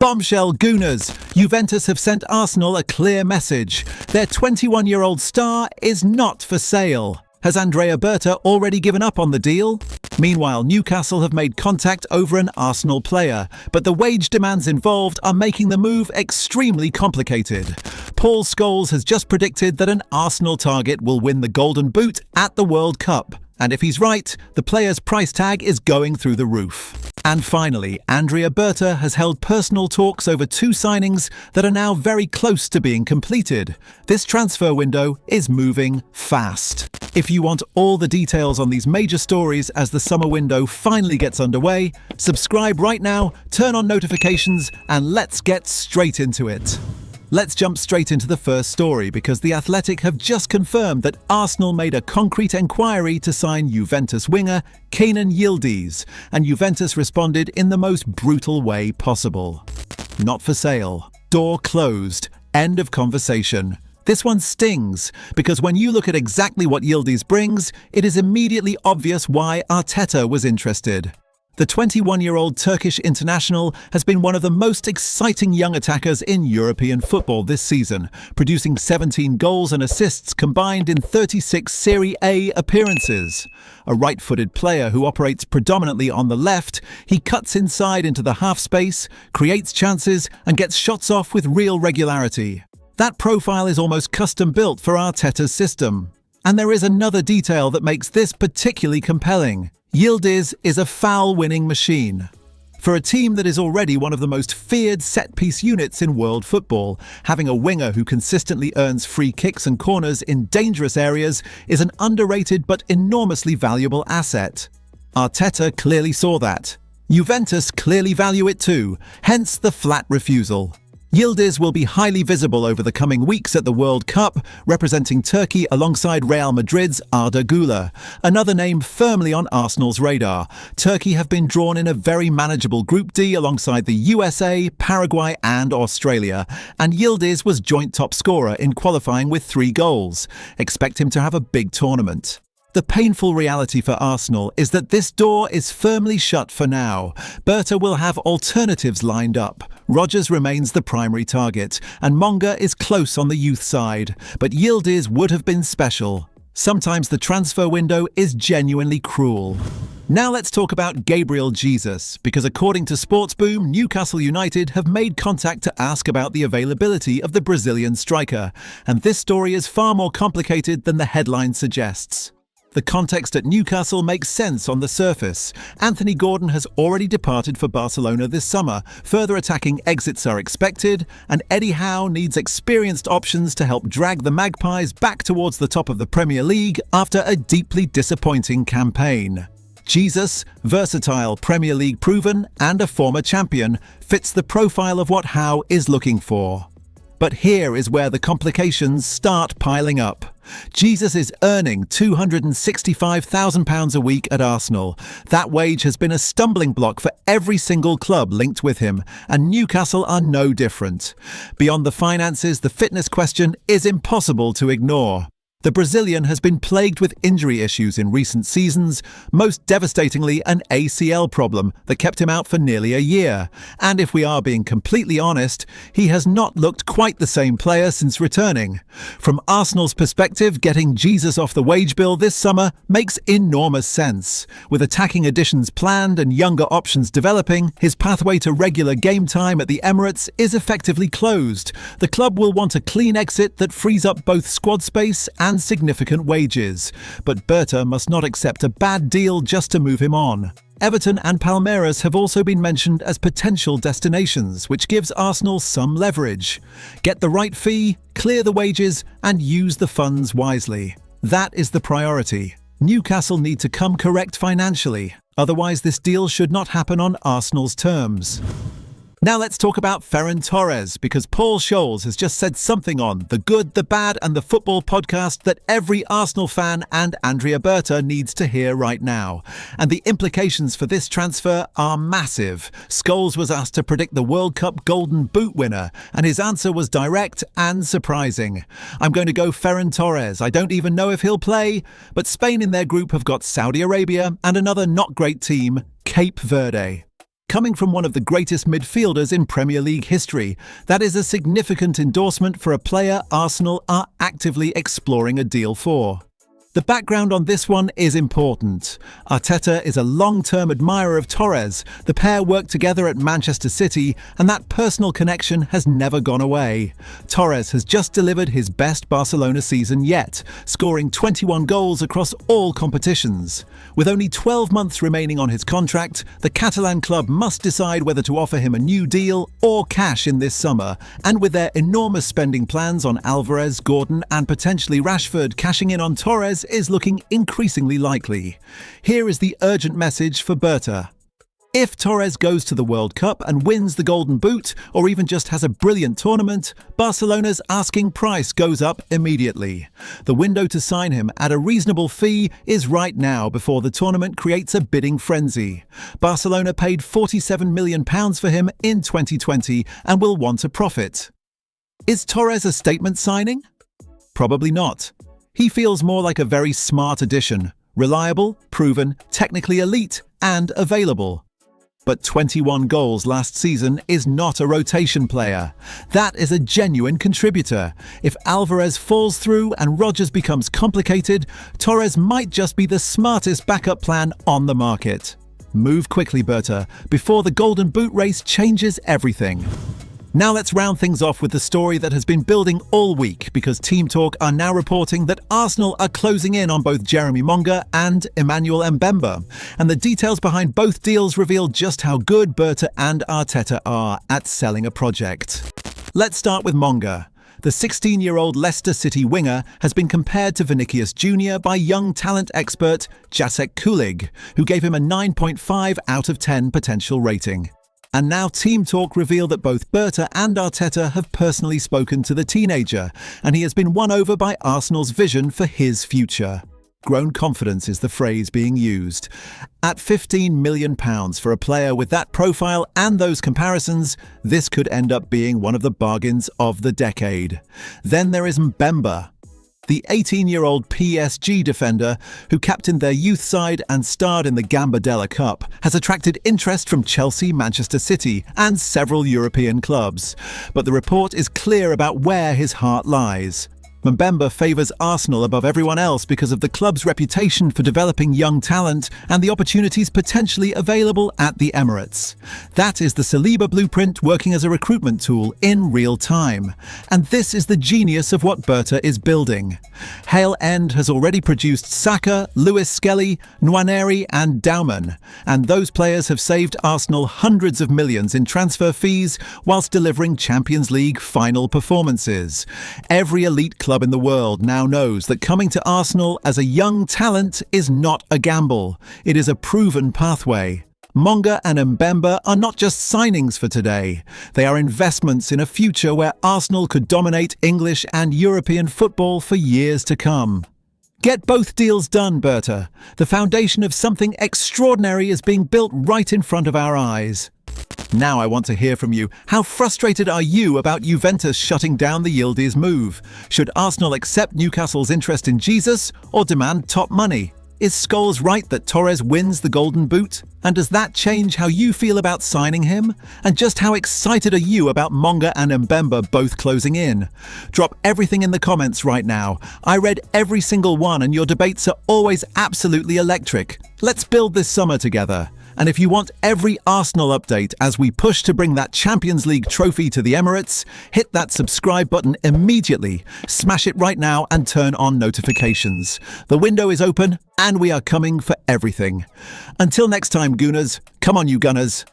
Bombshell Gooners! Juventus have sent Arsenal a clear message. Their 21-year-old star is not for sale. Has Andrea Berta already given up on the deal? Meanwhile, Newcastle have made contact over an Arsenal player, but the wage demands involved are making the move extremely complicated. Paul Scholes has just predicted that an Arsenal target will win the Golden Boot at the World Cup. And if he's right, the player's price tag is going through the roof. And finally, Andrea Berta has held personal talks over two signings that are now very close to being completed. This transfer window is moving fast. If you want all the details on these major stories as the summer window finally gets underway, subscribe right now, turn on notifications, and let's get straight into it. Let's jump straight into the first story because The Athletic have just confirmed that Arsenal made a concrete enquiry to sign Juventus winger Yildiz, and Juventus responded in the most brutal way possible. Not for sale. Door closed. End of conversation. This one stings, because when you look at exactly what Yildiz brings, it is immediately obvious why Arteta was interested. The 21-year-old Turkish international has been one of the most exciting young attackers in European football this season, producing 17 goals and assists combined in 36 Serie A appearances. A right-footed player who operates predominantly on the left, he cuts inside into the half space, creates chances, and gets shots off with real regularity. That profile is almost custom-built for Arteta's system. And there is another detail that makes this particularly compelling. Yildiz is a foul-winning machine. For a team that is already one of the most feared set-piece units in world football, having a winger who consistently earns free kicks and corners in dangerous areas is an underrated but enormously valuable asset. Arteta clearly saw that. Juventus clearly value it too, hence the flat refusal. Yildiz will be highly visible over the coming weeks at the World Cup, representing Turkey alongside Real Madrid's Arda Güler, another name firmly on Arsenal's radar. Turkey have been drawn in a very manageable Group D alongside the USA, Paraguay and Australia, and Yildiz was joint top scorer in qualifying with 3 goals. Expect him to have a big tournament. The painful reality for Arsenal is that this door is firmly shut for now. Berta will have alternatives lined up. Rodgers remains the primary target, and Monga is close on the youth side. But Yildiz would have been special. Sometimes the transfer window is genuinely cruel. Now let's talk about Gabriel Jesus, because according to Sportsboom, Newcastle United have made contact to ask about the availability of the Brazilian striker. And this story is far more complicated than the headline suggests. The context at Newcastle makes sense on the surface. Anthony Gordon has already departed for Barcelona this summer. Further attacking exits are expected, and Eddie Howe needs experienced options to help drag the Magpies back towards the top of the Premier League after a deeply disappointing campaign. Jesus, versatile, Premier League proven, and a former champion, fits the profile of what Howe is looking for. But here is where the complications start piling up. Jesus is earning £265,000 a week at Arsenal. That wage has been a stumbling block for every single club linked with him, and Newcastle are no different. Beyond the finances, the fitness question is impossible to ignore. The Brazilian has been plagued with injury issues in recent seasons, most devastatingly an ACL problem that kept him out for nearly a year. And if we are being completely honest, he has not looked quite the same player since returning. From Arsenal's perspective, getting Jesus off the wage bill this summer makes enormous sense. With attacking additions planned and younger options developing, his pathway to regular game time at the Emirates is effectively closed. The club will want a clean exit that frees up both squad space and significant wages, but Berta must not accept a bad deal just to move him on. Everton and Palmeiras have also been mentioned as potential destinations, which gives Arsenal some leverage. Get the right fee, clear the wages, and use the funds wisely. That is the priority. Newcastle need to come correct financially, otherwise this deal should not happen on Arsenal's terms. Now let's talk about Ferran Torres, because Paul Scholes has just said something on The Good, the Bad and the Football podcast that every Arsenal fan and Andrea Berta needs to hear right now. And the implications for this transfer are massive. Scholes was asked to predict the World Cup Golden Boot winner, and his answer was direct and surprising. I'm going to go Ferran Torres. I don't even know if he'll play, but Spain in their group have got Saudi Arabia and another not great team, Cape Verde. coming from one of the greatest midfielders in Premier League history. That is a significant endorsement for a player Arsenal are actively exploring a deal for. The background on this one is important. Arteta is a long-term admirer of Torres. The pair worked together at Manchester City, and that personal connection has never gone away. Torres has just delivered his best Barcelona season yet, scoring 21 goals across all competitions. With only 12 months remaining on his contract, the Catalan club must decide whether to offer him a new deal or cash in this summer, and with their enormous spending plans on Alvarez, Gordon and potentially Rashford, cashing in on Torres is looking increasingly likely. Here is the urgent message for Berta. If Torres goes to the World Cup and wins the Golden Boot, or even just has a brilliant tournament, Barcelona's asking price goes up immediately. The window to sign him at a reasonable fee is right now before the tournament creates a bidding frenzy. Barcelona paid £47 million for him in 2020 and will want a profit. Is Torres a statement signing? Probably not. He feels more like a very smart addition, reliable, proven, technically elite, and available. But 21 goals last season is not a rotation player. That is a genuine contributor. If Alvarez falls through and Rodgers becomes complicated, Torres might just be the smartest backup plan on the market. Move quickly, Berta, before the Golden Boot race changes everything. Now let's round things off with the story that has been building all week, because Team Talk are now reporting that Arsenal are closing in on both Jeremy Monga and Emmanuel Mbemba, and the details behind both deals reveal just how good Berta and Arteta are at selling a project. Let's start with Monga. The 16-year-old Leicester City winger has been compared to Vinicius Jr. by young talent expert Jacek Kulig, who gave him a 9.5 out of 10 potential rating. And now Team Talk reveal that both Berta and Arteta have personally spoken to the teenager, and he has been won over by Arsenal's vision for his future. Grown confidence is the phrase being used. At £15 million for a player with that profile and those comparisons, this could end up being one of the bargains of the decade. Then there is Mbemba. The 18-year-old PSG defender, who captained their youth side and starred in the Gambardella Cup, has attracted interest from Chelsea, Manchester City, and several European clubs. But the report is clear about where his heart lies. Mbemba favours Arsenal above everyone else because of the club's reputation for developing young talent and the opportunities potentially available at the Emirates. That is the Saliba blueprint working as a recruitment tool in real time. And this is the genius of what Berta is building. Hale End has already produced Saka, Lewis Skelly, Nwaneri and Dauman, and those players have saved Arsenal hundreds of millions in transfer fees whilst delivering Champions League final performances. Every elite club in the world now knows that coming to Arsenal as a young talent is not a gamble. It is a proven pathway. Monga and Mbemba are not just signings for today. They are investments in a future where Arsenal could dominate English and European football for years to come. Get both deals done, Berta. The foundation of something extraordinary is being built right in front of our eyes. Now I want to hear from you. How frustrated are you about Juventus shutting down the Yildiz move? Should Arsenal accept Newcastle's interest in Jesus or demand top money? Is Scholes right that Torres wins the Golden Boot? And does that change how you feel about signing him? And just how excited are you about Monga and Mbemba both closing in? Drop everything in the comments right now. I read every single one and your debates are always absolutely electric. Let's build this summer together. And if you want every Arsenal update as we push to bring that Champions League trophy to the Emirates, hit that subscribe button immediately, smash it right now and turn on notifications. The window is open and we are coming for everything. Until next time, Gooners, come on you Gunners.